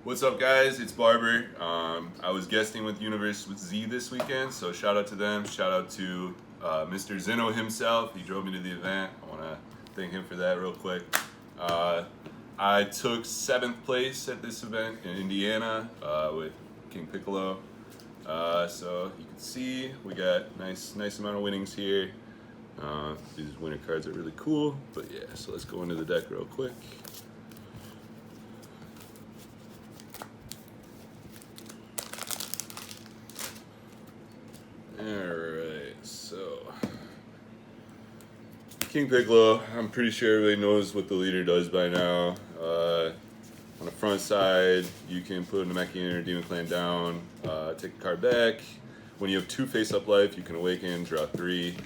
What's up, guys? It's Barber. I was guesting with Universe with Z this weekend, so shout out to them. Shout out to Mr. Zeno himself. He drove me to the event. I want to thank him for that real quick. I took 7th place at this event in Indiana with King Piccolo. So you can see we got nice amount of winnings here. These winner cards are really cool. But yeah, so let's go into the deck real quick. Alright, so King Piccolo, I'm pretty sure everybody knows what the leader does by now. On the front side, you can put a Namekian or Demon Clan down, take a card back. When you have 2 face-up life, you can awaken, draw 3,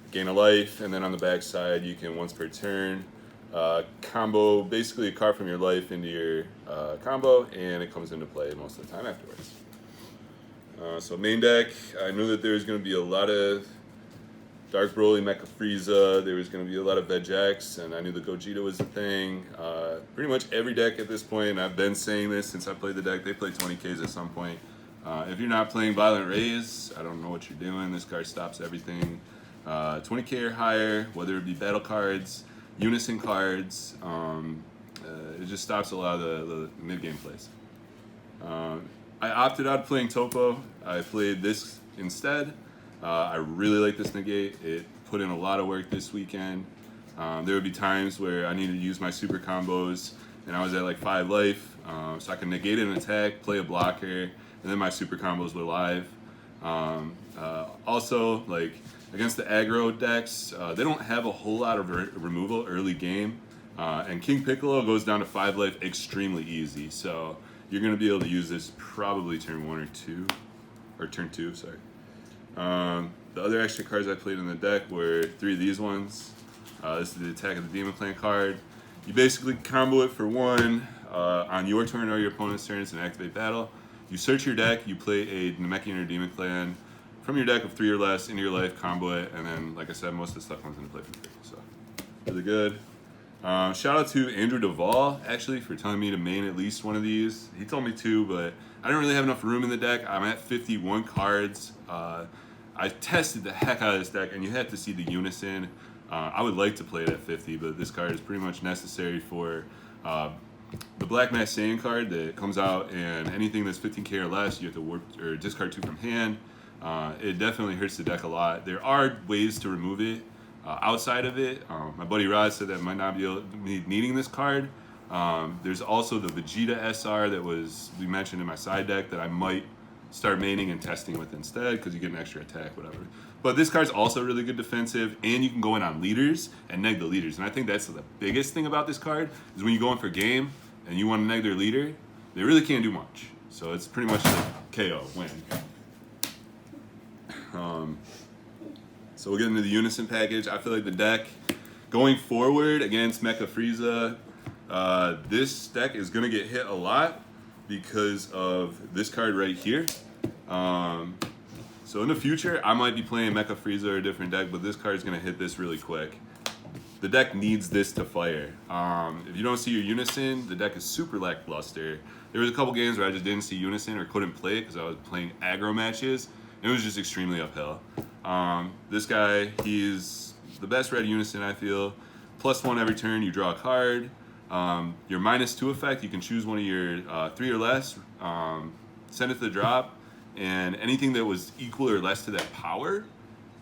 gain a life, and then on the back side, you can once per turn combo basically a card from your life into your combo, and it comes into play most of the time afterwards. So main deck, I knew that there was going to be a lot of Dark Broly, Mecha Frieza, there was going to be a lot of Vegex, and I knew the Gogeta was the thing. Pretty much every deck at this point, and I've been saying this since I played the deck, they play 20Ks at some point. If you're not playing Violent Rays, I don't know what you're doing. This card stops everything. 20K or higher, whether it be battle cards, unison cards, it just stops a lot of the mid-game plays. I opted out of playing Topo. I played this instead. I really like this negate. It put in a lot of work this weekend. There would be times where I needed to use my super combos and I was at like 5 life, so I can negate an attack, play a blocker, and then my super combos were live. Also, like against the aggro decks, they don't have a whole lot of removal early game, and King Piccolo goes down to 5 life extremely easy. So you're going to be able to use this probably turn 1 or 2, or turn 2, sorry. The other extra cards I played in the deck were 3 of these ones. This is the Attack of the Demon Clan card. You basically combo it for 1 on your turn or your opponent's turns and activate battle. You search your deck, you play a Namekian or Demon Clan from your deck of 3 or less into your life, combo it, and then, like I said, most of the stuff comes into play for free. So, really good. Shout out to Andrew Duvall, actually, for telling me to main at least one of these. He told me 2, but I didn't really have enough room in the deck. I'm at 51 cards. I tested the heck out of this deck, and you have to see the unison. I would like to play it at 50, but this card is pretty much necessary for the Black Mass Saiyan card that comes out, and anything that's 15k or less, you have to warp or discard 2 from hand. It definitely hurts the deck a lot. There are ways to remove it. Outside of it, my buddy Rod said that I might not be needing this card. There's also the Vegeta SR that we mentioned in my side deck that I might start maining and testing with instead because you get an extra attack, whatever. But this card's also really good defensive, and you can go in on leaders and neg the leaders. And I think that's the biggest thing about this card is when you go in for game and you want to neg their leader, they really can't do much. So it's pretty much like KO, win. So we'll get into the Unison package. I feel like the deck going forward against Mecha Frieza, this deck is going to get hit a lot because of this card right here. So in the future, I might be playing Mecha Frieza or a different deck, but this card is going to hit this really quick. The deck needs this to fire. If you don't see your Unison, the deck is super lackluster. There was a couple games where I just didn't see Unison or couldn't play it because I was playing aggro matches. It was just extremely uphill. This guy, he's the best red unison, I feel. +1 every turn, you draw a card. Your -2 effect, you can choose one of your 3 or less, send it to the drop, and anything that was equal or less to that power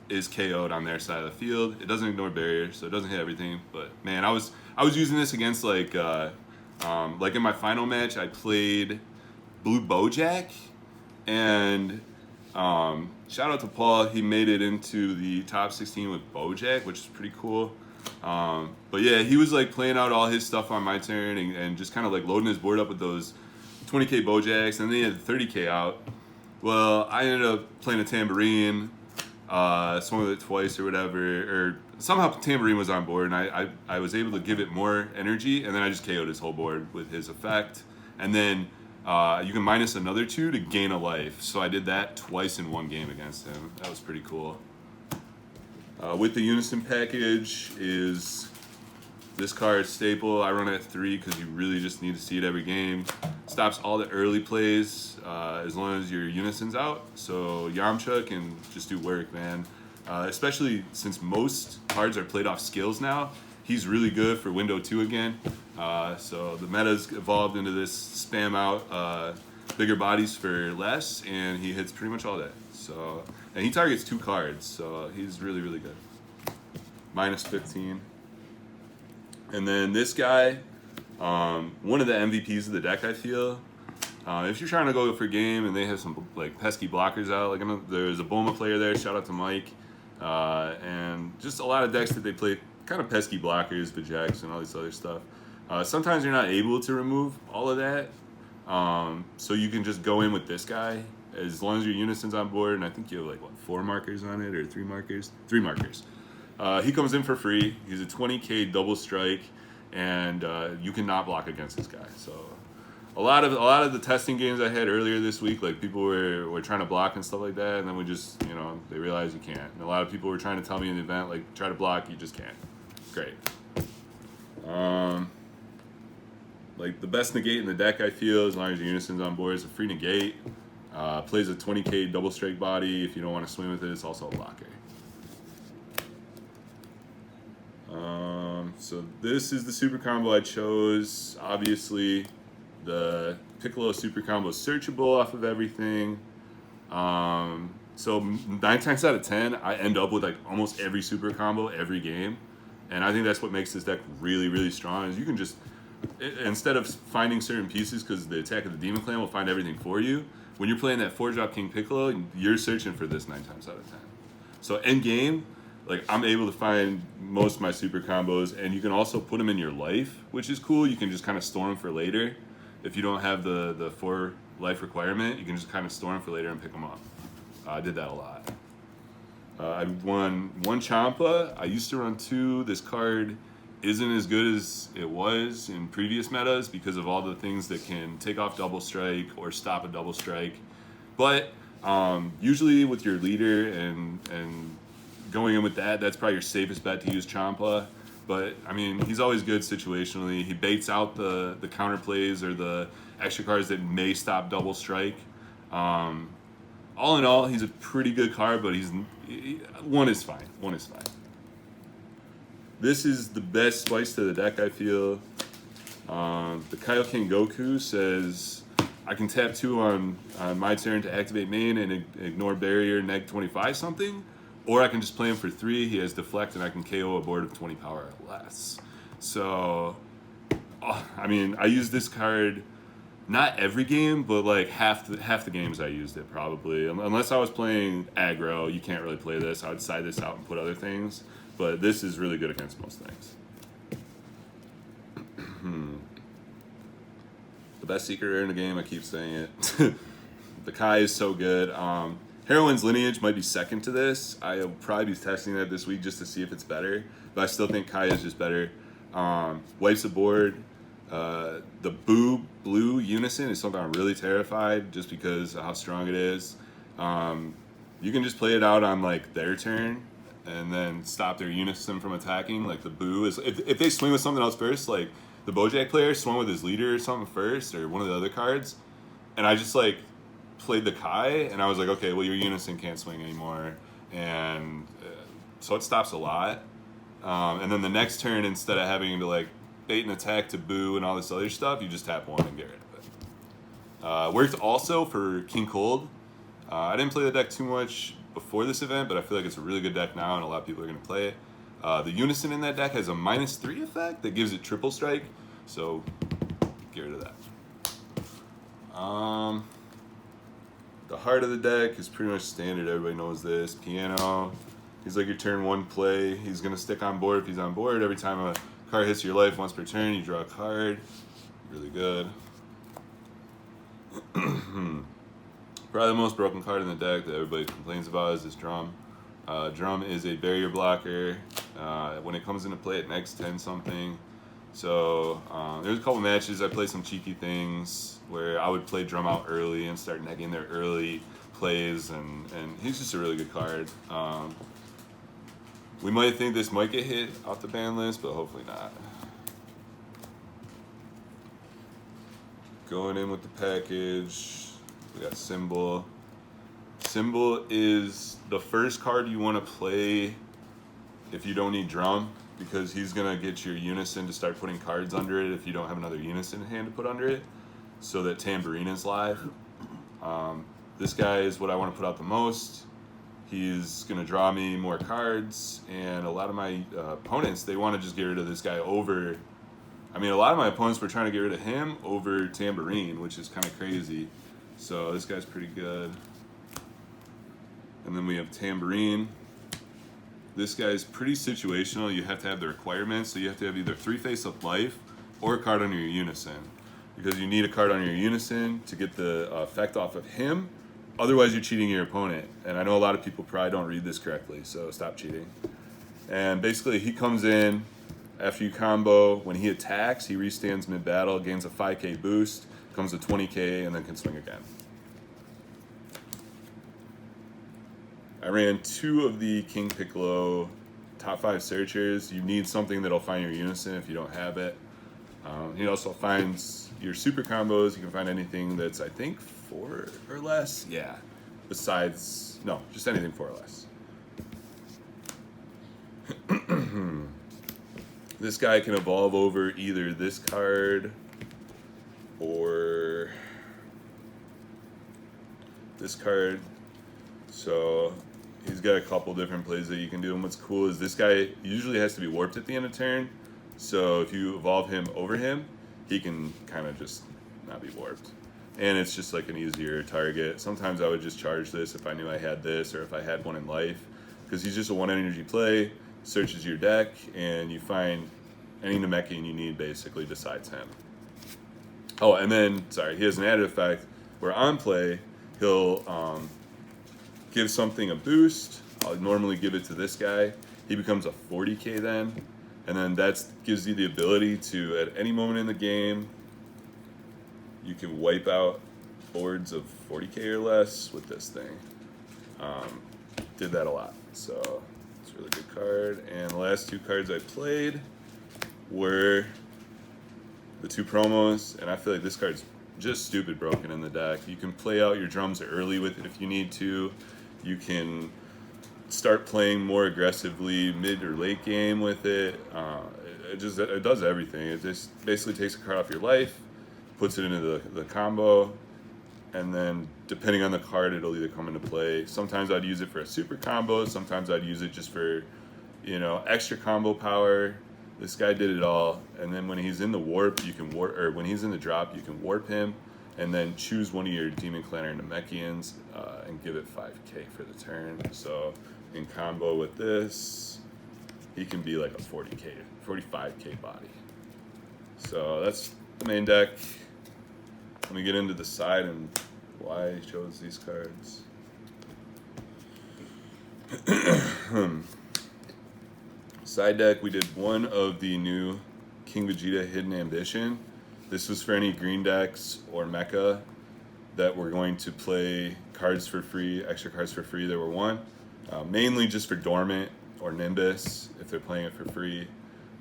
is KO'd on their side of the field. It doesn't ignore barriers, so it doesn't hit everything. But man, I was using this against like in my final match, I played Blue Bojack, and shout out to Paul, he made it into the top 16 with Bojack, which is pretty cool. But yeah, he was like playing out all his stuff on my turn and just kind of like loading his board up with those 20k Bojacks, and then he had 30k out. Well, I ended up playing a Tambourine, swung with it twice or whatever, or somehow Tambourine was on board, and I was able to give it more energy, and then I just KO'd his whole board with his effect. And then you can minus another 2 to gain a life. So I did that twice in one game against him. That was pretty cool. With the Unison package is This card, staple, I run it at 3 because you really just need to see it every game. Stops all the early plays as long as your Unison's out. So Yamcha can just do work, man. Especially since most cards are played off skills now. He's really good for window 2 again. So the meta's evolved into this spam out bigger bodies for less, and he hits pretty much all day. So, and he targets 2 cards, so he's really, really good. Minus 15. And then this guy, one of the MVPs of the deck, I feel. If you're trying to go for game and they have some like pesky blockers out, like there's a Bulma player there, shout out to Mike, and just a lot of decks that they play kind of pesky blockers, Vajax and all this other stuff. Sometimes you're not able to remove all of that, so you can just go in with this guy as long as your Unison's on board, and I think you have like what, 4 markers on it or 3 markers? 3 markers. He comes in for free. He's a 20k double strike, and you cannot block against this guy. So a lot of the testing games I had earlier this week, like people were trying to block and stuff like that, and then we just, they realized you can't. And a lot of people were trying to tell me in the event, like, try to block, you just can't. Great. Like the best negate in the deck, I feel, as long as your Unison's on board, is a free negate. Plays a 20k double strike body. If you don't want to swing with it, it's also a blocker. So this is the super combo I chose. Obviously, the Piccolo super combo is searchable off of everything. So 9 times out of 10, I end up with like almost every super combo every game. And I think that's what makes this deck really, really strong, is you can just, instead of finding certain pieces because the attack of the Demon Clan will find everything for you, when you're playing that 4-drop King Piccolo, you're searching for this 9 times out of 10. So end game, like I'm able to find most of my super combos, and you can also put them in your life, which is cool. You can just kind of store them for later. If you don't have the 4 life requirement, you can just kind of store them for later and pick them up. I did that a lot. I won 1 Champa. I used to run 2. This card isn't as good as it was in previous metas because of all the things that can take off double strike or stop a double strike. But usually with your leader and going in with that, that's probably your safest bet to use Champa. But I mean, he's always good situationally. He baits out the counter plays or the extra cards that may stop double strike. All in all, he's a pretty good card, but one is fine. One is fine. This is the best spice to the deck, I feel. The Kaioken Goku says, I can tap 2 on my turn to activate main and ignore barrier, neg 25 something. Or I can just play him for 3. He has deflect, and I can KO a board of 20 power or less. So, I mean, I use this card not every game, but like half the games I used it probably. Unless I was playing aggro, you can't really play this. I would side this out and put other things. But this is really good against most things. The best secret rare in the game, I keep saying it. The Kai is so good. Heroine's Lineage might be second to this. I'll probably be testing that this week just to see if it's better. But I still think Kai is just better. Wipes a board. The blue Unison is something I'm really terrified just because of how strong it is. You can just play it out on like their turn and then stop their Unison from attacking. Like the Boo is, if they swing with something else first, like the Bojack player swung with his leader or something first, or one of the other cards, and I just like played the Kai, and I was like, okay, well your Unison can't swing anymore, and so it stops a lot. And then the next turn, instead of having to like bait and attack to Boo and all this other stuff, you just tap 1 and get rid of it. Worked also for King Cold. I didn't play the deck too much before this event, but I feel like it's a really good deck now, and a lot of people are going to play it. The Unison in that deck has a -3 effect that gives it triple strike, so get rid of that. The heart of the deck is pretty much standard. Everybody knows this. Piano. He's like your turn 1 play. He's going to stick on board if he's on board. Every time a card hits your life once per turn, you draw a card. Really good. Probably the most broken card in the deck that everybody complains about is this Drum. Drum is a barrier blocker. When it comes into play, it negs 10 something. So there's a couple matches I played some cheeky things where I would play Drum out early and start negging their early plays, and he's just a really good card. We might think this might get hit off the ban list, but hopefully not. Going in with the package, we got Symbol. Symbol is the first card you want to play if you don't need Drum, because he's going to get your Unison to start putting cards under it if you don't have another Unison in hand to put under it, so that Tambourine is live. This guy is what I want to put out the most. He's going to draw me more cards, and a lot of my opponents, they want to just get rid of this guy over... I mean, a lot of my opponents were trying to get rid of him over Tambourine, which is kind of crazy. So this guy's pretty good. And then we have Tambourine. This guy's pretty situational. You have to have the requirements, so you have to have either 3 face-up life or a card on your Unison, because you need a card on your Unison to get the effect off of him. Otherwise, you're cheating your opponent. And I know a lot of people probably don't read this correctly, so stop cheating. And basically, he comes in after you combo. When he attacks, he restands mid-battle, gains a 5k boost, comes to 20k, and then can swing again. I ran 2 of the King Piccolo top 5 searchers. You need something that'll find your Unison if you don't have it. He also finds your super combos. You can find anything that's, I think, 4 or less. Yeah. Besides, no, just anything 4 or less. This guy can evolve over either this card or this card. So he's got a couple different plays that you can do. And what's cool is this guy usually has to be warped at the end of turn. So if you evolve him over him, he can kind of just not be warped. And it's just like an easier target. Sometimes I would just charge this if I knew I had this, or if I had one in life, because he's just a 1 energy play, searches your deck, and you find any Namekian you need basically besides him. Oh, and then, sorry, he has an added effect where on play, he'll give something a boost. I'll normally give it to this guy. He becomes a 40k then, and then that gives you the ability to, at any moment in the game, you can wipe out boards of 40k or less with this thing. Did that a lot, so it's a really good card. And the last 2 cards I played were the 2 promos, and I feel like this card's just stupid broken in the deck. You can play out your drums early with it if you need to. You can start playing more aggressively mid or late game with it. It does everything. It just basically takes a card off your life, puts it into the combo, and then depending on the card, it'll either come into play. Sometimes I'd use it for a super combo. Sometimes I'd use it just for, extra combo power. This guy did it all. And then when he's in the warp, you can warp, or when he's in the drop, you can warp him, and then choose one of your Demon Clanner Namekians and give it 5k for the turn. So in combo with this, he can be like a 45k body. So that's the main deck. Let me get into the side and why I chose these cards. Side deck, we did one of the new King Vegeta Hidden Ambition. This was for any green decks or mecha that were going to play cards for free, extra cards for free. There were one. Mainly just for Dormant or Nimbus, if they're playing it for free.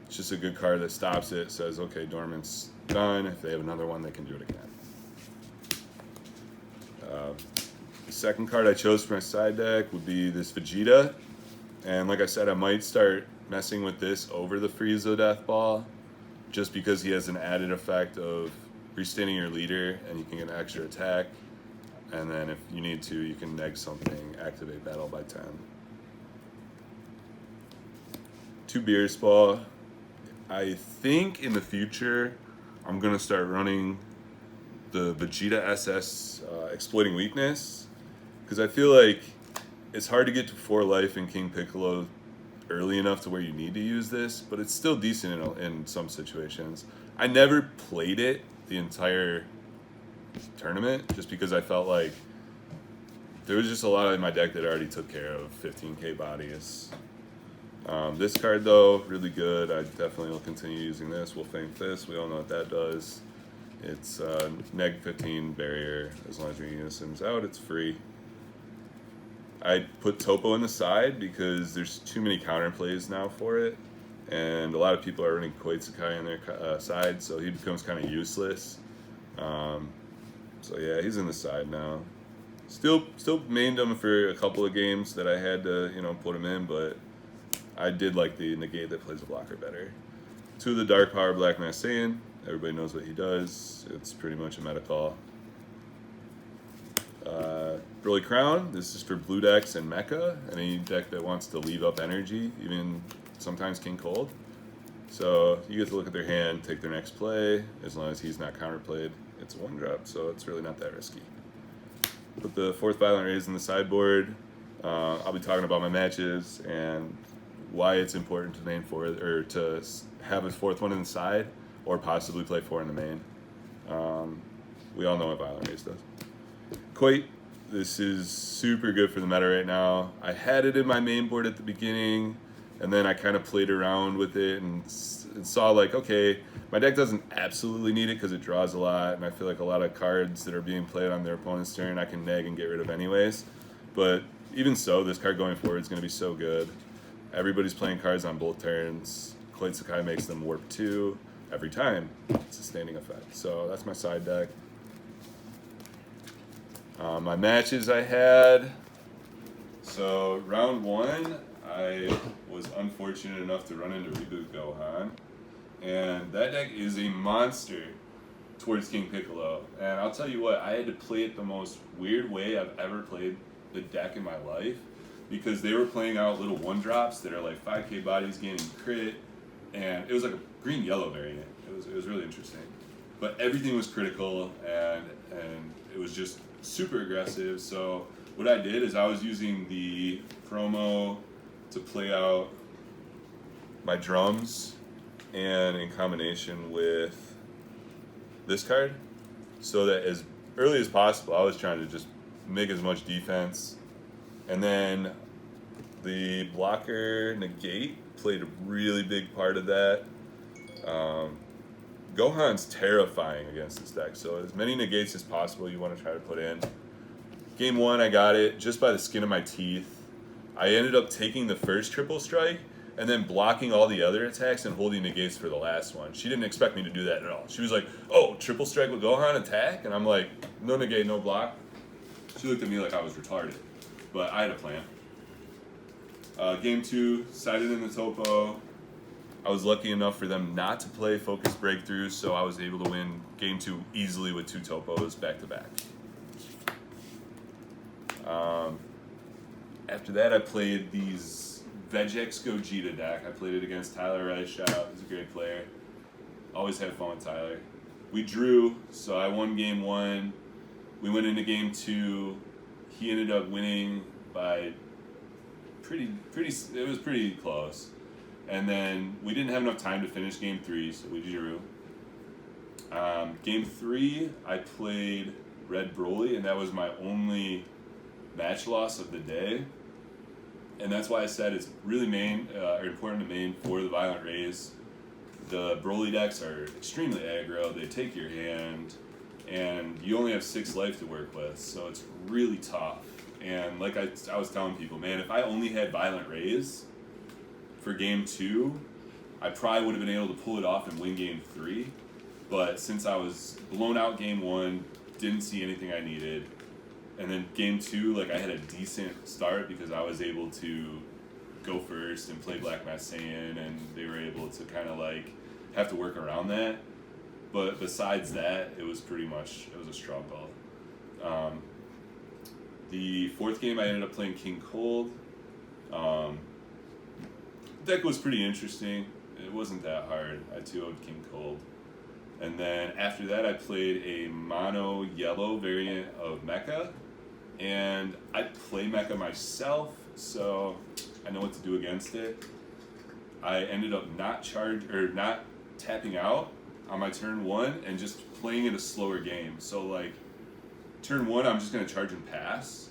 It's just a good card that stops it, says, okay, Dormant's done. If they have another one, they can do it again. The second card I chose for my side deck would be this Vegeta. And like I said, I might start messing with this over the Frieza Death Ball, just because he has an added effect of restanding your leader, and you can get an extra attack. And then if you need to, you can neg something, activate battle by 10. 2 Beerus Ball. I think in the future, I'm going to start running the Vegeta SS exploiting weakness, because I feel like it's hard to get to 4 life in King Piccolo early enough to where you need to use this, but it's still decent in some situations. I never played it the entire tournament just because I felt like there was just a lot in my deck that already took care of 15k bodies. This card though, really good. I definitely will continue using this. We'll Fame Fist. We all know what that does. It's neg 15 barrier. As long as your Unison's out, it's free. I put Topo in the side because there's too many counter plays now for it, and a lot of people are running Koitsukai on their side, so he becomes kind of useless. So yeah, he's in the side now. Still mained him for a couple of games that I had to put him in, but I did like the negate that plays a blocker better. 2 of the Dark Power Black Massaian. Everybody knows what he does. It's pretty much a meta call. Broly Crown, this is for blue decks and Mecha, any deck that wants to leave up energy, even sometimes King Cold. So you get to look at their hand, take their next play, as long as he's not counterplayed. It's a 1-drop, so it's really not that risky. Put the 4th Violent Raise in the sideboard. I'll be talking about my matches and why it's important to main 4 or to have a 4th one in the side, or possibly play 4 in the main. We all know what Violent Raise does. Quite, this is super good for the meta right now. I had it in my main board at the beginning, and then I kind of played around with it and saw like, okay, my deck doesn't absolutely need it because it draws a lot, and I feel like a lot of cards that are being played on their opponent's turn I can nag and get rid of anyways. But even so, this card going forward is going to be so good. Everybody's playing cards on both turns. Koitsukai makes them warp 2 every time. It's a standing effect. So that's my side deck. My matches I had. So round 1, I was unfortunate enough to run into Reboot Gohan. And that deck is a monster towards King Piccolo. And I'll tell you what, I had to play it the most weird way I've ever played the deck in my life, because they were playing out little 1-drops that are like 5k bodies gaining crit, and it was like a green-yellow variant. It was really interesting. But everything was critical, and it was just super aggressive. So what I did is I was using the promo to play out my drums, and in combination with this card, so that as early as possible I was trying to just make as much defense. And then the blocker negate played a really big part of that. Gohan's terrifying against this deck, so as many negates as possible you want to try to put in. Game 1 I got it just by the skin of my teeth. I ended up taking the first triple strike and then blocking all the other attacks and holding negates for the last one. She didn't expect me to do that at all. She was like, oh, triple strike with Gohan, attack? And I'm like, no negate, no block. She looked at me like I was retarded, but I had a plan. Game 2, sided in the Topo. I was lucky enough for them not to play Focus Breakthrough, so I was able to win Game 2 easily with 2 Topos back to back. After that, I played these Vegex Gogeta deck. I played it against Tyler Rice. Shout out, he's a great player. Always have fun with Tyler. We drew, so I won Game 1. We went into Game 2. He ended up winning by it was pretty close. And then we didn't have enough time to finish Game 3, so we drew. Game 3, I played Red Broly, and that was my only match loss of the day. And that's why I said it's really important to main for the Violent Raise. The Broly decks are extremely aggro. They take your hand, and you only have 6 life to work with, so it's really tough. And like I was telling people, man, if I only had Violent Raise for Game 2, I probably would have been able to pull it off and win Game 3. But since I was blown out Game 1, didn't see anything I needed, and then Game 2, like I had a decent start because I was able to go first and play Black Mass Saiyan, and they were able to kind of like have to work around that. But besides that, it was a struggle. The 4th game, I ended up playing King Cold. Deck was pretty interesting. It wasn't that hard. I 2-0'd King Cold. And then after that, I played a mono yellow variant of Mecha. And I play Mecha myself, so I know what to do against it. I ended up not tapping out on my turn 1 and just playing it a slower game. So like turn 1, I'm just gonna charge and pass,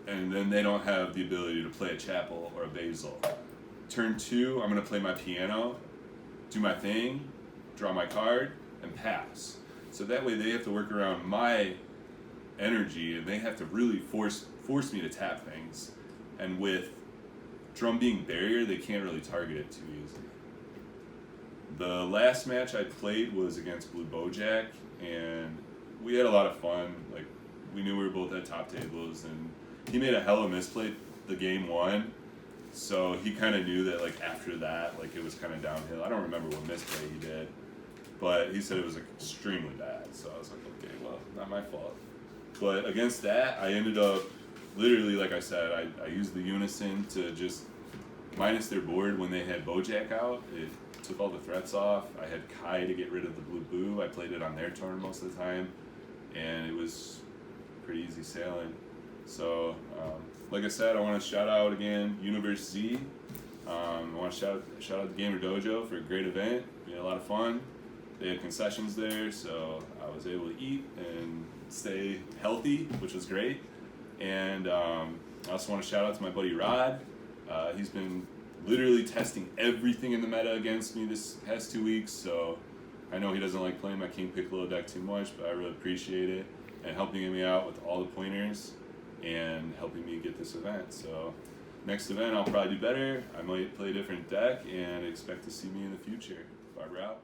and then they don't have the ability to play a Chapel or a Basil. Turn 2, I'm gonna play my piano, do my thing, draw my card, and pass. So that way they have to work around my energy, and they have to really force force me to tap things. And with Drum being barrier, they can't really target it too easy. The last match I played was against Blue Bojack, and we had a lot of fun. Like, we knew we were both at top tables, and he made a hella misplay the game one, so he kind of knew that, like, after that, like, it was kind of downhill. I don't remember what misplay he did, but he said it was, like, extremely bad, so I was like, okay, well, not my fault. But against that, I ended up, literally, like I said, I used the Unison to just minus their board when they had Bojack out. It took all the threats off. I had Kai to get rid of the blue boo. I played it on their turn most of the time, and it was pretty easy sailing. So, like I said, I want to shout out again Universe Z. I want to shout out the Gamer Dojo for a great event. We had a lot of fun. They had concessions there, so I was able to eat and stay healthy, which was great. And I also want to shout out to my buddy Rod. He's been literally testing everything in the meta against me this past 2 weeks, so I know he doesn't like playing my King Piccolo deck too much, but I really appreciate it, and helping me out with all the pointers and helping me get this event. So next event I'll probably do better. I might play a different deck, and expect to see me in the future. Barber out.